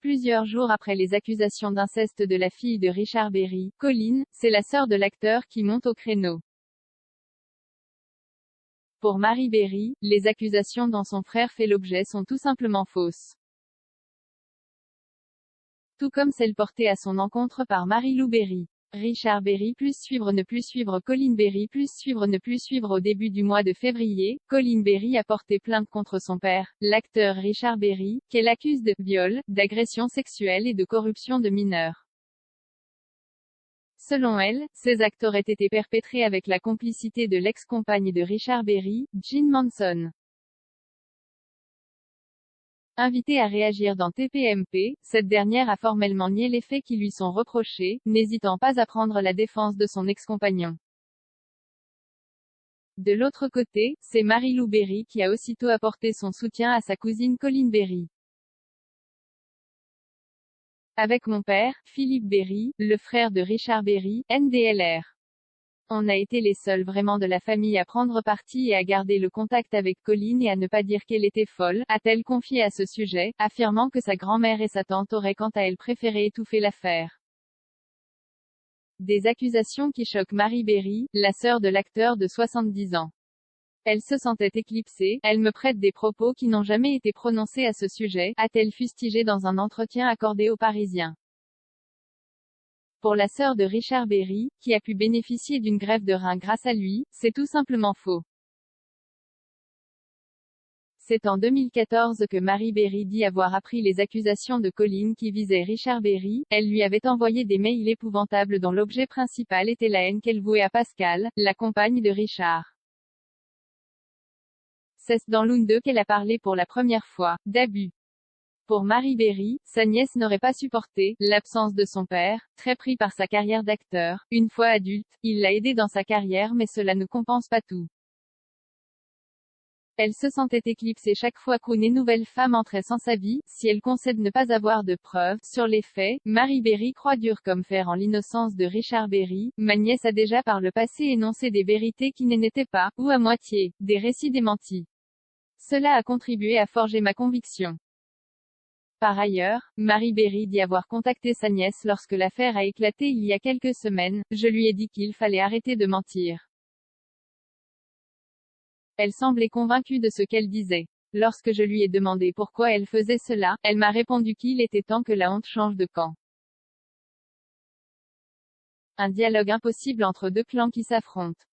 Plusieurs jours après les accusations d'inceste de la fille de Richard Berry, Colleen, c'est la sœur de l'acteur qui monte au créneau. Pour Mary Berry, les accusations dont son frère fait l'objet sont tout simplement fausses. Tout comme celles portées à son encontre par Mary-Lou Berry. Richard Berry plus suivre ne plus suivre Colleen Berry plus suivre ne plus suivre. Au début du mois de février, Colleen Berry a porté plainte contre son père, l'acteur Richard Berry, qu'elle accuse de viol, d'agression sexuelle et de corruption de mineurs. Selon elle, ces actes auraient été perpétrés avec la complicité de l'ex-compagne de Richard Berry, Jean Manson. Invitée à réagir dans TPMP, cette dernière a formellement nié les faits qui lui sont reprochés, n'hésitant pas à prendre la défense de son ex-compagnon. De l'autre côté, c'est Mary-Lou Berry qui a aussitôt apporté son soutien à sa cousine Colleen Berry. Avec mon père, Philippe Berry, le frère de Richard Berry, NDLR. On a été les seuls vraiment de la famille à prendre parti et à garder le contact avec Colleen et à ne pas dire qu'elle était folle, a-t-elle confié à ce sujet, affirmant que sa grand-mère et sa tante auraient quant à elle préféré étouffer l'affaire. Des accusations qui choquent Mary Berry, la sœur de l'acteur de 70 ans. Elle se sentait éclipsée, elle me prête des propos qui n'ont jamais été prononcés à ce sujet, a-t-elle fustigé dans un entretien accordé aux Parisiens. Pour la sœur de Richard Berry, qui a pu bénéficier d'une greffe de rein grâce à lui, c'est tout simplement faux. C'est en 2014 que Mary Berry dit avoir appris les accusations de Colleen qui visaient Richard Berry. Elle lui avait envoyé des mails épouvantables dont l'objet principal était la haine qu'elle vouait à Pascal, la compagne de Richard. C'est dans l'une d'eux qu'elle a parlé pour la première fois d'abus. Pour Mary Berry, sa nièce n'aurait pas supporté l'absence de son père, très pris par sa carrière d'acteur. Une fois adulte, il l'a aidé dans sa carrière mais cela ne compense pas tout. Elle se sentait éclipsée chaque fois qu'une nouvelle femme entrait sans sa vie. Si elle concède ne pas avoir de preuves sur les faits, Mary Berry croit dur comme fer en l'innocence de Richard Berry. Ma nièce a déjà par le passé énoncé des vérités qui n'étaient pas, ou à moitié, des récits démentis. Cela a contribué à forger ma conviction. Par ailleurs, Mary Berry dit avoir contacté sa nièce lorsque l'affaire a éclaté il y a quelques semaines. Je lui ai dit qu'il fallait arrêter de mentir. Elle semblait convaincue de ce qu'elle disait. Lorsque je lui ai demandé pourquoi elle faisait cela, elle m'a répondu qu'il était temps que la honte change de camp. Un dialogue impossible entre deux clans qui s'affrontent.